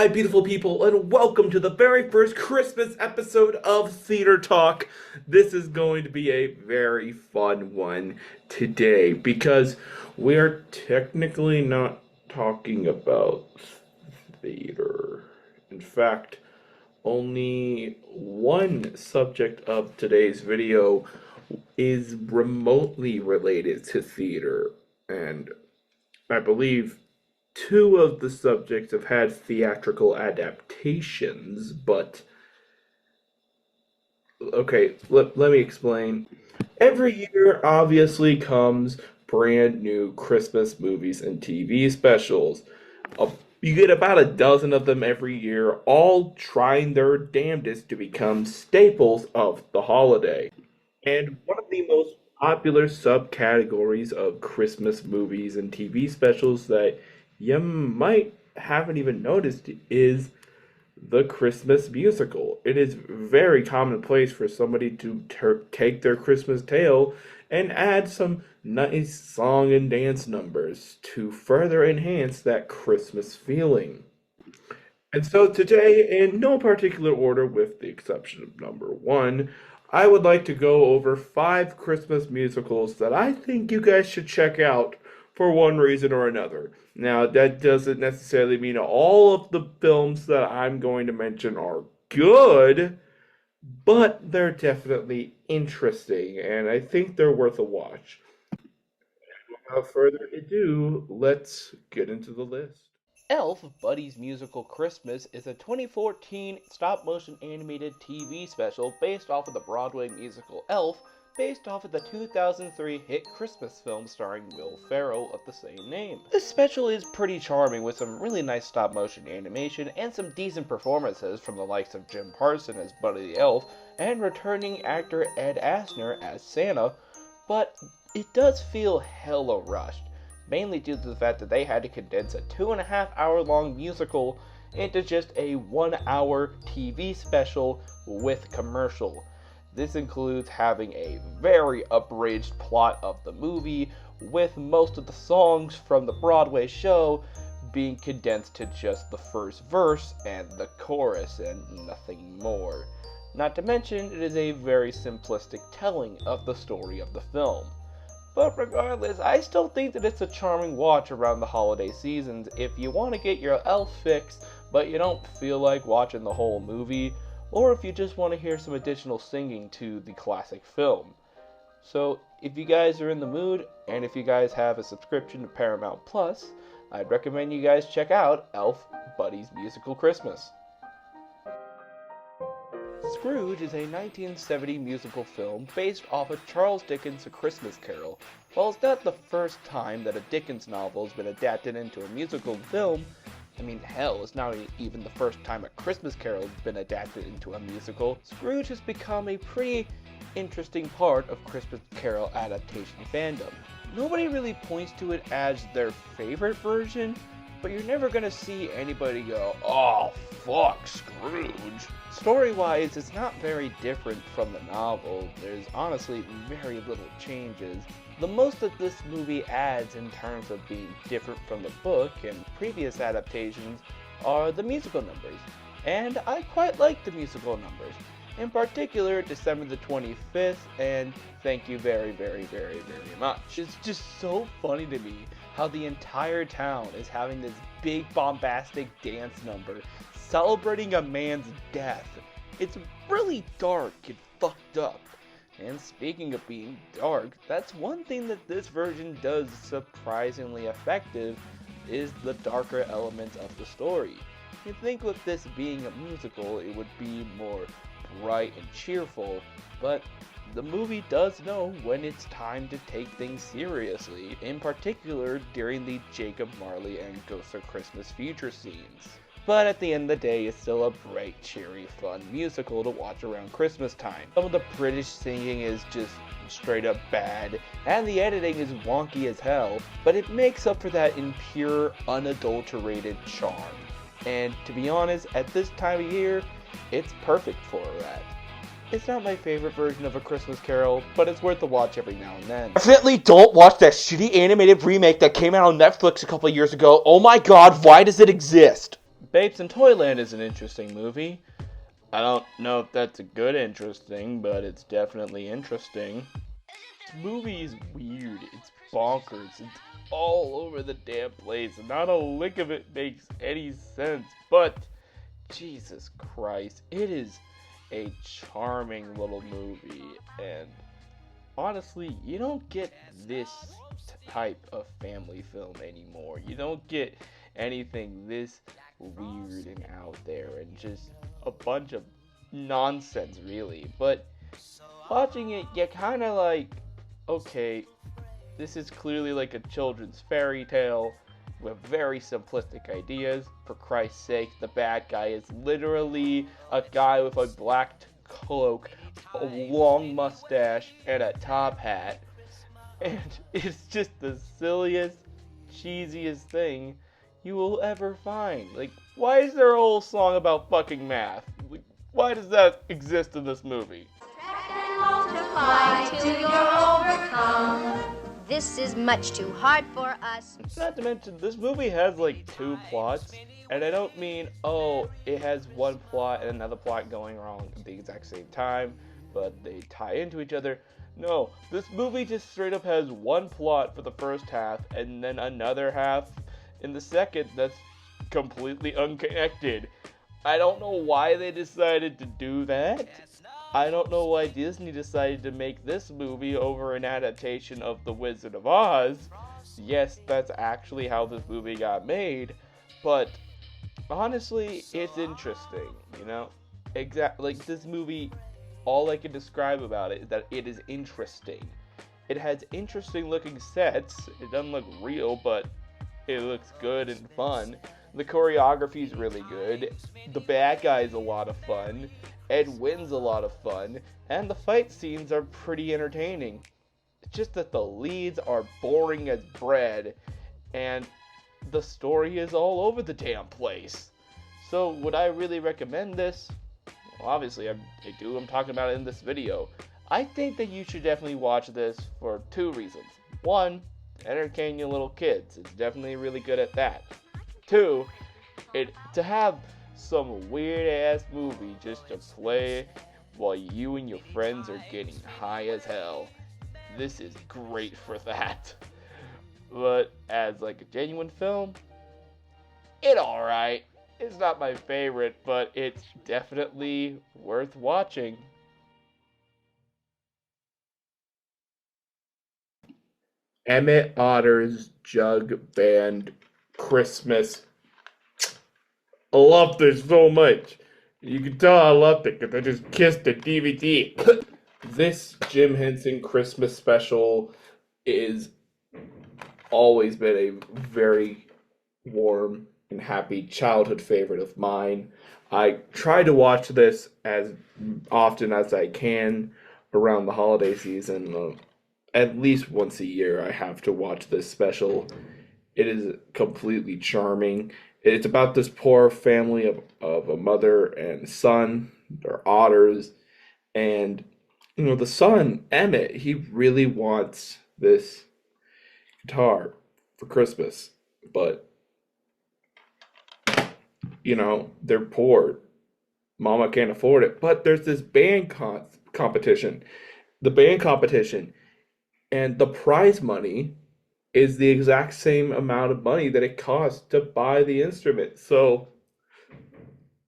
beautiful people, and welcome to the very first Christmas episode of Theater Talk. This is going to be a very fun one today because we are technically not talking about theater. In fact, only one subject of today's video is remotely related to theater, and I believe two of the subjects have had theatrical adaptations, but okay, let me explain. Every year obviously comes brand new Christmas movies and TV specials. Uh, You get about a dozen of them every year, all trying their damnedest to become staples of the holiday. And one of the most popular subcategories of Christmas movies and TV specials that you might haven't even noticed is the Christmas musical. It is very commonplace for somebody to take their Christmas tale and add some nice song and dance numbers to further enhance that Christmas feeling. And so today, in no particular order, with the exception of number one, I would like to go over five Christmas musicals that I think you guys should check out for one reason or another. Now, that doesn't necessarily mean all of the films that I'm going to mention are good, but they're definitely interesting, and I think they're worth a watch. Without further ado, let's get into the list. Elf, Buddy's Musical Christmas is a 2014 stop-motion animated TV special based off of the Broadway musical Elf, based off of the 2003 hit Christmas film starring Will Ferrell of the same name. This special is pretty charming with some really nice stop-motion animation and some decent performances from the likes of Jim Parsons as Buddy the Elf and returning actor Ed Asner as Santa, but it does feel hella rushed, mainly due to the fact that they had to condense a 2.5-hour long musical into just a 1-hour TV special with commercial. This includes having a very abridged plot of the movie, with most of the songs from the Broadway show being condensed to just the first verse and the chorus and nothing more. Not to mention, it is a very simplistic telling of the story of the film. But regardless, I still think that it's a charming watch around the holiday seasons if you want to get your elf fix, but you don't feel like watching the whole movie, or if you just want to hear some additional singing to the classic film. So, if you guys are in the mood, and if you guys have a subscription to Paramount Plus, I'd recommend you guys check out Elf, Buddy's Musical Christmas. Scrooge is a 1970 musical film based off of Charles Dickens' A Christmas Carol. While it's not the first time that a Dickens novel has been adapted into a musical film, hell, it's not even the first time A Christmas Carol has been adapted into a musical, Scrooge has become a pretty interesting part of Christmas Carol adaptation fandom. Nobody really points to it as their favorite version, but you're never gonna see anybody go, "Oh, fuck Scrooge." Story-wise, it's not very different from the novel. There's honestly very little changes. The most that this movie adds in terms of being different from the book and previous adaptations are the musical numbers. And I quite like the musical numbers. In particular, December the 25th and Thank You Very, Very, Very, Very Much. It's just so funny to me how the entire town is having this big bombastic dance number celebrating a man's death. It's really dark and fucked up. And speaking of being dark, that's one thing that this version does surprisingly effective, is the darker elements of the story. You'd think with this being a musical, it would be more bright and cheerful, but the movie does know when it's time to take things seriously, in particular during the Jacob Marley and Ghost of Christmas Future scenes. But at the end of the day, it's still a bright, cheery, fun musical to watch around Christmas time. Some of the British singing is just straight up bad, and the editing is wonky as hell, but it makes up for that in pure, unadulterated charm. And to be honest, at this time of year, it's perfect for that. It's not my favorite version of A Christmas Carol, but it's worth a watch every now and then. Definitely don't watch that shitty animated remake that came out on Netflix a couple of years ago. Oh my god, why does it exist? Babes in Toyland is an interesting movie. I don't know if that's a good interesting, but it's definitely interesting. This movie is weird. It's bonkers. It's all over the damn place. And not a lick of it makes any sense. But, Jesus Christ, it is a charming little movie. And honestly, you don't get this type of family film anymore. You don't get anything this weird and out there and just a bunch of nonsense, really. But watching it, you kind of like, okay, this is clearly like a children's fairy tale with very simplistic ideas. For Christ's sake, the bad guy is literally a guy with a black cloak, a long mustache, and a top hat. And it's just the silliest, cheesiest thing you will ever find. Like, why is there a whole song about fucking math? Like, why does that exist in this movie? Multiply till you're overcome. This is much too hard for us. Not to mention, this movie has like 2 plots, and I don't mean, oh, it has one plot and another plot going wrong at the exact same time, but they tie into each other. No, this movie just straight up has one plot for the first half, and then another half in the second that's completely unconnected. I don't know why they decided to do that. I don't know why Disney decided to make this movie over an adaptation of The Wizard of Oz. Yes, that's actually how this movie got made, but honestly, it's interesting, you know? Like, this movie, all I can describe about it is that it is interesting. It has interesting looking sets. It doesn't look real, but it looks good and fun. The choreography is really good. The bad guy is a lot of fun. Ed Wynn's a lot of fun. And the fight scenes are pretty entertaining. It's just that the leads are boring as bread. And the story is all over the damn place. So would I really recommend this? Well, obviously I do. I'm talking about it in this video. I think that you should definitely watch this for 2 reasons. 1, entertain your little kids. It's definitely really good at that. 2, to have some weird ass movie just to play while you and your friends are getting high as hell. This is great for that. But as like a genuine film, it's alright. It's not my favorite, but it's definitely worth watching. Emmett Otter's Jug Band Christmas. I love this so much. You can tell I loved it because I just kissed the DVD. This Jim Henson Christmas special is always been a very warm and happy childhood favorite of mine. I try to watch this as often as I can around the holiday season. At least once a year, I have to watch this special. It is completely charming. It's about this poor family of a mother and son. They're otters. And, the son, Emmett, he really wants this guitar for Christmas. But, they're poor. Mama can't afford it. But there's this band competition. The band competition. And the prize money is the exact same amount of money that it costs to buy the instrument. So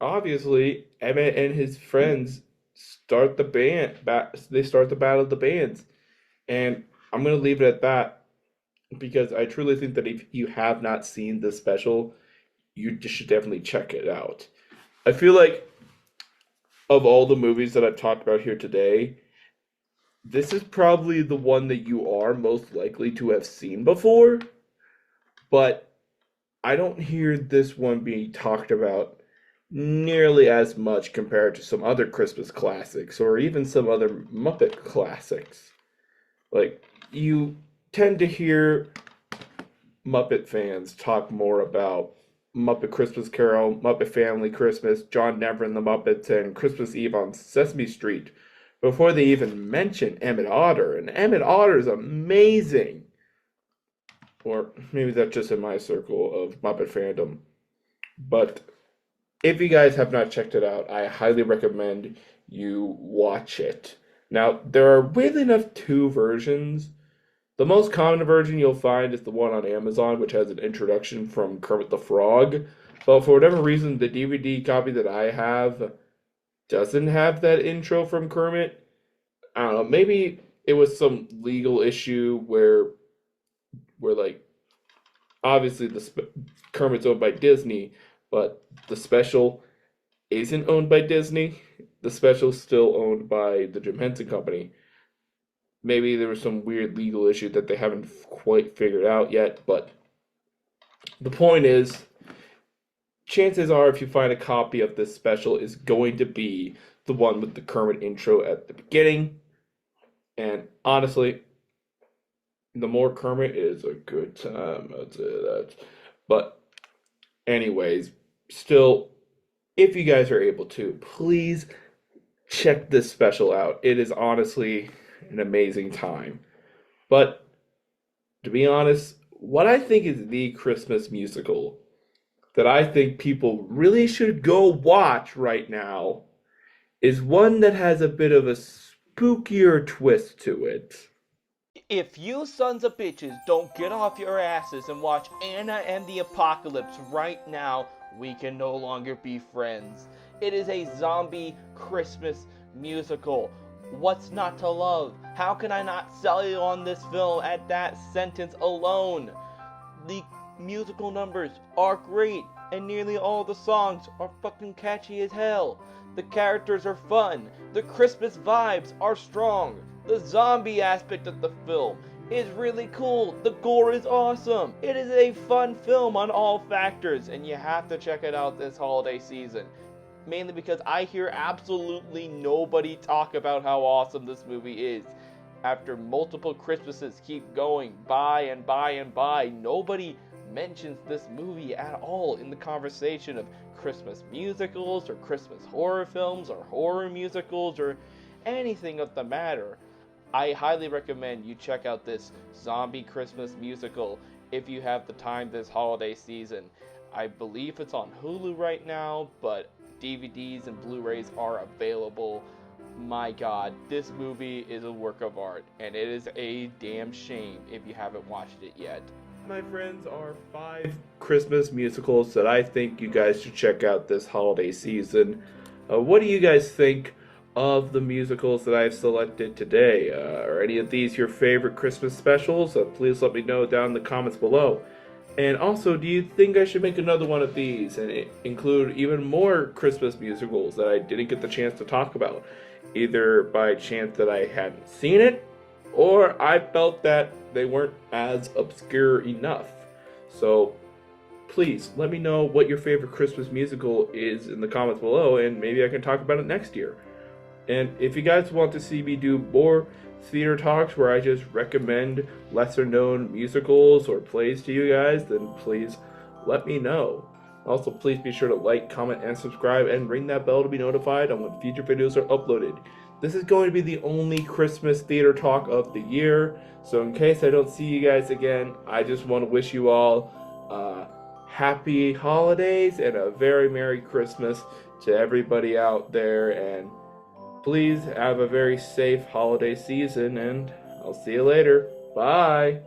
obviously, Emmett and his friends start the band. They start the battle of the bands, and I'm gonna leave it at that because I truly think that if you have not seen this special, you should definitely check it out. I feel like of all the movies that I've talked about here today, this is probably the one that you are most likely to have seen before, but I don't hear this one being talked about nearly as much compared to some other Christmas classics or even some other Muppet classics. Like, you tend to hear Muppet fans talk more about Muppet Christmas Carol, Muppet Family Christmas, John Denver and the Muppets, and Christmas Eve on Sesame Street before they even mention Emmett Otter. And Emmett Otter is amazing. Or maybe that's just in my circle of Muppet fandom. But If you guys have not checked it out, I highly recommend you watch it. Now, there are weirdly enough two versions. The most common version you'll find is the one on Amazon, which has an introduction from Kermit the Frog. But for whatever reason, the DVD copy that I have doesn't have that intro from Kermit. I don't know, maybe it was some legal issue where like obviously Kermit's owned by Disney, but the special isn't owned by Disney. The special's still owned by the Jim Henson Company. Maybe there was some weird legal issue that they haven't quite figured out yet, but the point is, chances are if you find a copy of this special is going to be the one with the Kermit intro at the beginning. And honestly, the more Kermit is a good time, I'd say that. But anyways, still, if you guys are able to, please check this special out. It is honestly an amazing time. But to be honest, what I think is the Christmas musical that I think people really should go watch right now is one that has a bit of a spookier twist to it. If you sons of bitches don't get off your asses and watch Anna and the Apocalypse right now, we can no longer be friends. It is a zombie Christmas musical. What's not to love? How can I not sell you on this film at that sentence alone? The musical numbers are great, and nearly all the songs are fucking catchy as hell. The characters are fun. The Christmas vibes are strong. The zombie aspect of the film is really cool. The gore is awesome. It is a fun film on all factors, and you have to check it out this holiday season. Mainly because I hear absolutely nobody talk about how awesome this movie is. After multiple Christmases keep going by and by and by, nobody mentions this movie at all in the conversation of Christmas musicals or Christmas horror films or horror musicals or anything of the matter. I highly recommend you check out this zombie Christmas musical if you have the time this holiday season. I believe it's on Hulu right now, but DVDs and Blu-rays are available. My God, this movie is a work of art, and it is a damn shame if you haven't watched it yet. My friends, are 5 Christmas musicals that I think you guys should check out this holiday season. What do you guys think of the musicals that I've selected today? Are any of these your favorite Christmas specials? Please let me know down in the comments below. And also, do you think I should make another one of these and include even more Christmas musicals that I didn't get the chance to talk about? Either by chance that I hadn't seen it, or I felt that they weren't as obscure enough. So please let me know what your favorite Christmas musical is in the comments below, and maybe I can talk about it next year. And if you guys want to see me do more theater talks where I just recommend lesser known musicals or plays to you guys, then please let me know. Also, please be sure to like, comment, and subscribe, and ring that bell to be notified on when future videos are uploaded. This is going to be the only Christmas theater talk of the year, so in case I don't see you guys again, I just want to wish you all happy holidays and a very Merry Christmas to everybody out there, and please have a very safe holiday season, and I'll see you later. Bye!